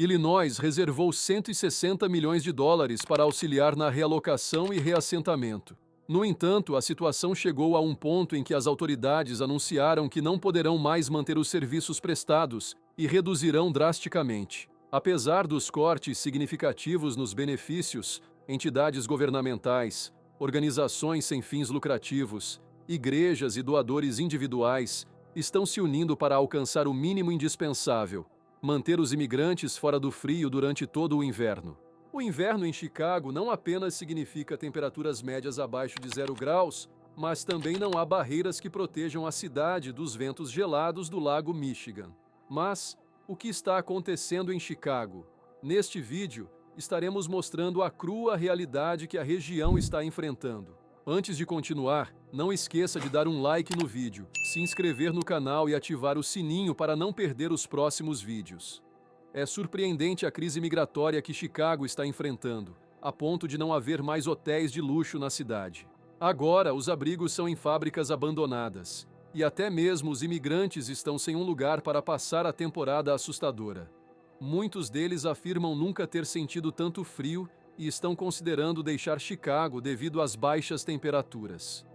Illinois reservou 160 milhões de dólares para auxiliar na realocação e reassentamento. No entanto, a situação chegou a um ponto em que as autoridades anunciaram que não poderão mais manter os serviços prestados e reduzirão drasticamente. Apesar dos cortes significativos nos benefícios, entidades governamentais, organizações sem fins lucrativos, igrejas e doadores individuais estão se unindo para alcançar o mínimo indispensável: manter os imigrantes fora do frio durante todo o inverno. O inverno em Chicago não apenas significa temperaturas médias abaixo de 0 graus, mas também não há barreiras que protejam a cidade dos ventos gelados do lago Michigan. Mas o que está acontecendo em Chicago? Neste vídeo, estaremos mostrando a crua realidade que a região está enfrentando. Antes de continuar, não esqueça de dar um like no vídeo, se inscrever no canal e ativar o sininho para não perder os próximos vídeos. É surpreendente a crise migratória que Chicago está enfrentando, a ponto de não haver mais hotéis de luxo na cidade. Agora, os abrigos são em fábricas abandonadas, e até mesmo os imigrantes estão sem um lugar para passar a temporada assustadora. Muitos deles afirmam nunca ter sentido tanto frio e estão considerando deixar Chicago devido às baixas temperaturas.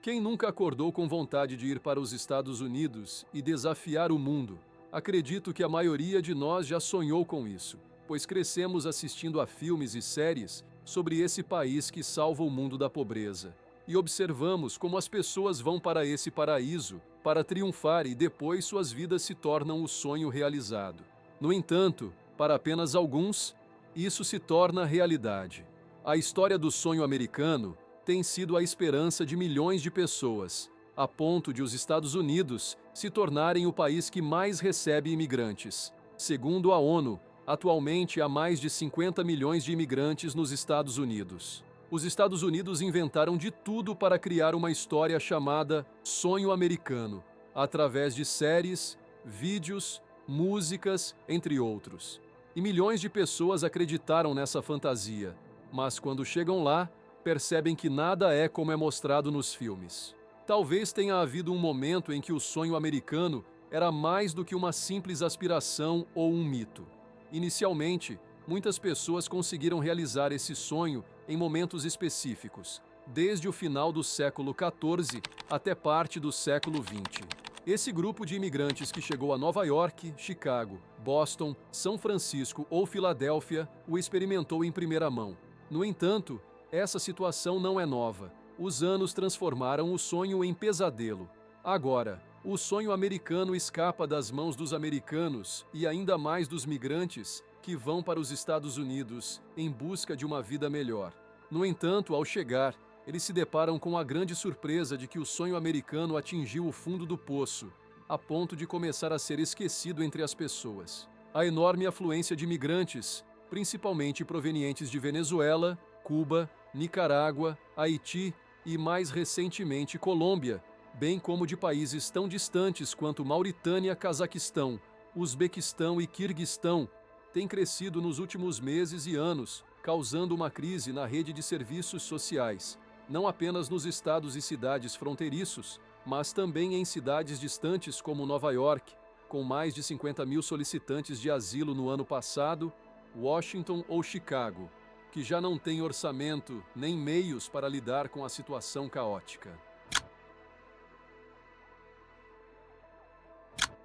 Quem nunca acordou com vontade de ir para os Estados Unidos e desafiar o mundo? Acredito que a maioria de nós já sonhou com isso, pois crescemos assistindo a filmes e séries sobre esse país que salva o mundo da pobreza. E observamos como as pessoas vão para esse paraíso para triunfar e depois suas vidas se tornam o sonho realizado. No entanto, para apenas alguns, isso se torna realidade. A história do sonho americano tem sido a esperança de milhões de pessoas, a ponto de os Estados Unidos se tornarem o país que mais recebe imigrantes. Segundo a ONU, atualmente há mais de 50 milhões de imigrantes nos Estados Unidos. Os Estados Unidos inventaram de tudo para criar uma história chamada Sonho Americano, através de séries, vídeos, músicas, entre outros. E milhões de pessoas acreditaram nessa fantasia, mas quando chegam lá, percebem que nada é como é mostrado nos filmes. Talvez tenha havido um momento em que o sonho americano era mais do que uma simples aspiração ou um mito. Inicialmente, muitas pessoas conseguiram realizar esse sonho em momentos específicos, desde o final do século XIV até parte do século XX. Esse grupo de imigrantes que chegou a Nova York, Chicago, Boston, São Francisco ou Filadélfia o experimentou em primeira mão. No entanto, essa situação não é nova. Os anos transformaram o sonho em pesadelo. Agora, o sonho americano escapa das mãos dos americanos e ainda mais dos migrantes que vão para os Estados Unidos em busca de uma vida melhor. No entanto, ao chegar, eles se deparam com a grande surpresa de que o sonho americano atingiu o fundo do poço, a ponto de começar a ser esquecido entre as pessoas. A enorme afluência de imigrantes, principalmente provenientes de Venezuela, Cuba, Nicarágua, Haiti e, mais recentemente, Colômbia, bem como de países tão distantes quanto Mauritânia, Cazaquistão, Uzbequistão e Quirguistão, tem crescido nos últimos meses e anos, causando uma crise na rede de serviços sociais, não apenas nos estados e cidades fronteiriços, mas também em cidades distantes como Nova York, com mais de 50 mil solicitantes de asilo no ano passado, Washington ou Chicago, que já não tem orçamento nem meios para lidar com a situação caótica.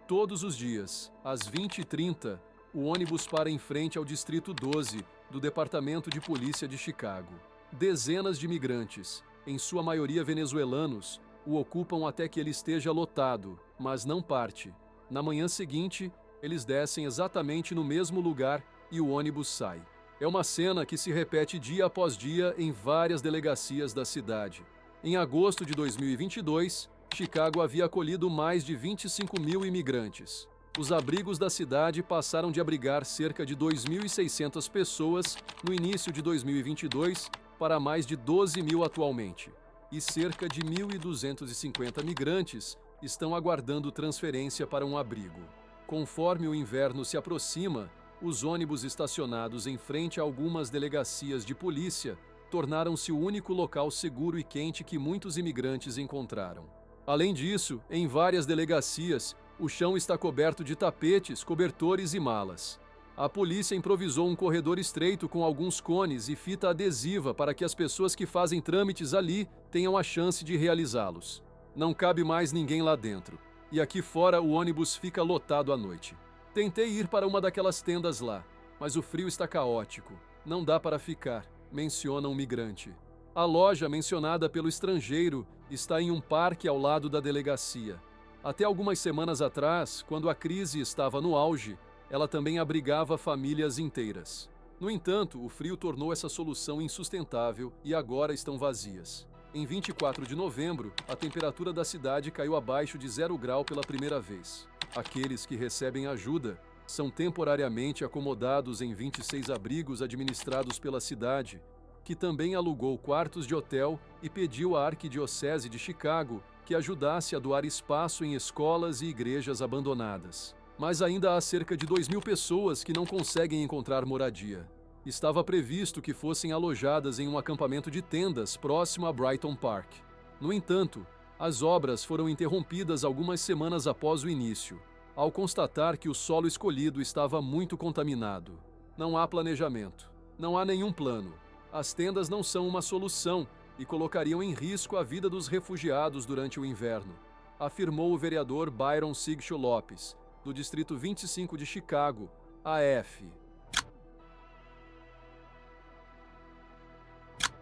Todos os dias, às 20h30, o ônibus para em frente ao Distrito 12 do Departamento de Polícia de Chicago. Dezenas de imigrantes, em sua maioria venezuelanos, o ocupam até que ele esteja lotado, mas não parte. Na manhã seguinte, eles descem exatamente no mesmo lugar e o ônibus sai. É uma cena que se repete dia após dia em várias delegacias da cidade. Em agosto de 2022, Chicago havia acolhido mais de 25 mil imigrantes. Os abrigos da cidade passaram de abrigar cerca de 2.600 pessoas no início de 2022 para mais de 12 mil atualmente. E cerca de 1.250 migrantes estão aguardando transferência para um abrigo. Conforme o inverno se aproxima, os ônibus estacionados em frente a algumas delegacias de polícia tornaram-se o único local seguro e quente que muitos imigrantes encontraram. Além disso, em várias delegacias, O chão está coberto de tapetes, cobertores e malas. A polícia improvisou um corredor estreito com alguns cones e fita adesiva para que as pessoas que fazem trâmites ali tenham a chance de realizá-los. Não cabe mais ninguém lá dentro. E aqui fora o ônibus fica lotado à noite. Tentei ir para uma daquelas tendas lá, mas o frio está caótico. Não dá para ficar, menciona um migrante. A loja mencionada pelo estrangeiro está em um parque ao lado da delegacia. Até algumas semanas atrás, quando a crise estava no auge, ela também abrigava famílias inteiras. No entanto, o frio tornou essa solução insustentável e agora estão vazias. Em 24 de novembro, a temperatura da cidade caiu abaixo de 0 grau pela primeira vez. Aqueles que recebem ajuda são temporariamente acomodados em 26 abrigos administrados pela cidade, que também alugou quartos de hotel e pediu à Arquidiocese de Chicago que ajudasse a doar espaço em escolas e igrejas abandonadas. Mas ainda há cerca de 2.000 pessoas que não conseguem encontrar moradia. Estava previsto que fossem alojadas em um acampamento de tendas próximo a Brighton Park. No entanto, as obras foram interrompidas algumas semanas após o início, ao constatar que o solo escolhido estava muito contaminado. Não há planejamento, não há nenhum plano. As tendas não são uma solução e colocariam em risco a vida dos refugiados durante o inverno, afirmou o vereador Byron Sigcho Lopes, do Distrito 25 de Chicago, AF.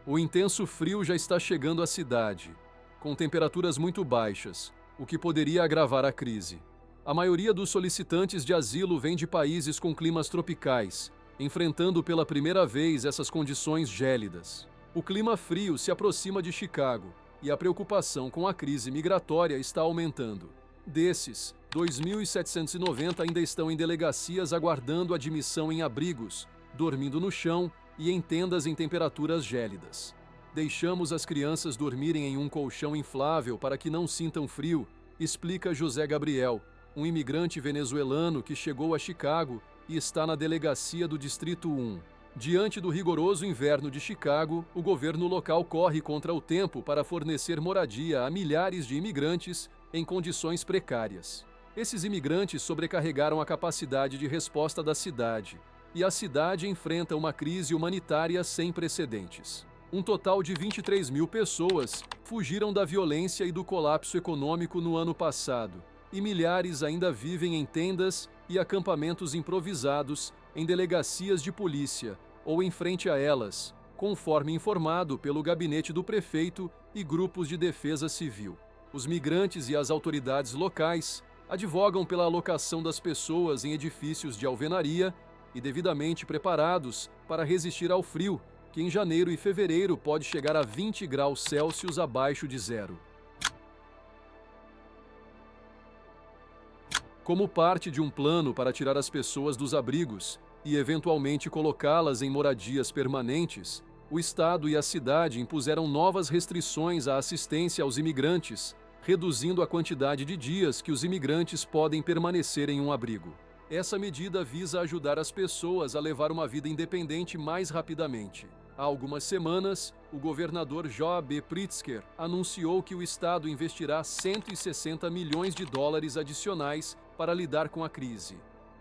O intenso frio já está chegando à cidade, com temperaturas muito baixas, o que poderia agravar a crise. A maioria dos solicitantes de asilo vem de países com climas tropicais, enfrentando pela primeira vez essas condições gélidas. O clima frio se aproxima de Chicago e a preocupação com a crise migratória está aumentando. Desses, 2.790 ainda estão em delegacias aguardando admissão em abrigos, dormindo no chão e em tendas em temperaturas gélidas. Deixamos as crianças dormirem em um colchão inflável para que não sintam frio, explica José Gabriel, um imigrante venezuelano que chegou a Chicago e está na delegacia do Distrito 1. Diante do rigoroso inverno de Chicago, o governo local corre contra o tempo para fornecer moradia a milhares de imigrantes em condições precárias. Esses imigrantes sobrecarregaram a capacidade de resposta da cidade, e a cidade enfrenta uma crise humanitária sem precedentes. Um total de 23.000 pessoas fugiram da violência e do colapso econômico no ano passado, e milhares ainda vivem em tendas e acampamentos improvisados em delegacias de polícia ou em frente a elas, conforme informado pelo gabinete do prefeito e grupos de defesa civil. Os migrantes e as autoridades locais advogam pela alocação das pessoas em edifícios de alvenaria e devidamente preparados para resistir ao frio, que em janeiro e fevereiro pode chegar a 20 graus Celsius abaixo de zero. Como parte de um plano para tirar as pessoas dos abrigos e eventualmente colocá-las em moradias permanentes, o Estado e a cidade impuseram novas restrições à assistência aos imigrantes, reduzindo a quantidade de dias que os imigrantes podem permanecer em um abrigo. Essa medida visa ajudar as pessoas a levar uma vida independente mais rapidamente. Há algumas semanas, o governador Joe Pritzker anunciou que o Estado investirá 160 milhões de dólares adicionais para lidar com a crise.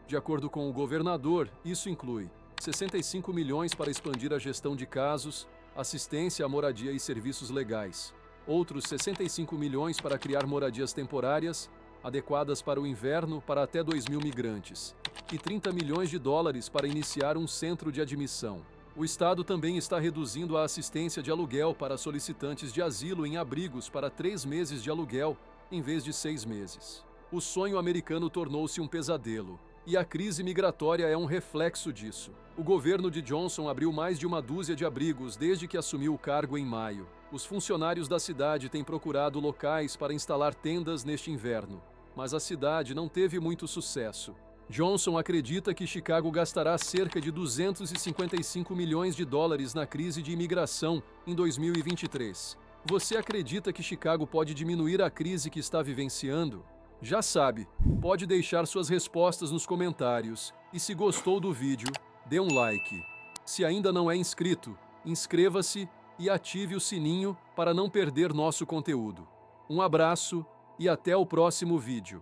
De acordo com o governador, isso inclui 65 milhões para expandir a gestão de casos, assistência à moradia e serviços legais, outros 65 milhões para criar moradias temporárias, adequadas para o inverno para até 2.000 migrantes, e 30 milhões de dólares para iniciar um centro de admissão. O Estado também está reduzindo a assistência de aluguel para solicitantes de asilo em abrigos para 3 meses de aluguel, em vez de 6 meses. O sonho americano tornou-se um pesadelo, e a crise migratória é um reflexo disso. O governo de Johnson abriu mais de uma dúzia de abrigos desde que assumiu o cargo em maio. Os funcionários da cidade têm procurado locais para instalar tendas neste inverno, mas a cidade não teve muito sucesso. Johnson acredita que Chicago gastará cerca de 255 milhões de dólares na crise de imigração em 2023. Você acredita que Chicago pode diminuir a crise que está vivenciando? Já sabe, pode deixar suas respostas nos comentários e se gostou do vídeo, dê um like. Se ainda não é inscrito, inscreva-se e ative o sininho para não perder nosso conteúdo. Um abraço e até o próximo vídeo.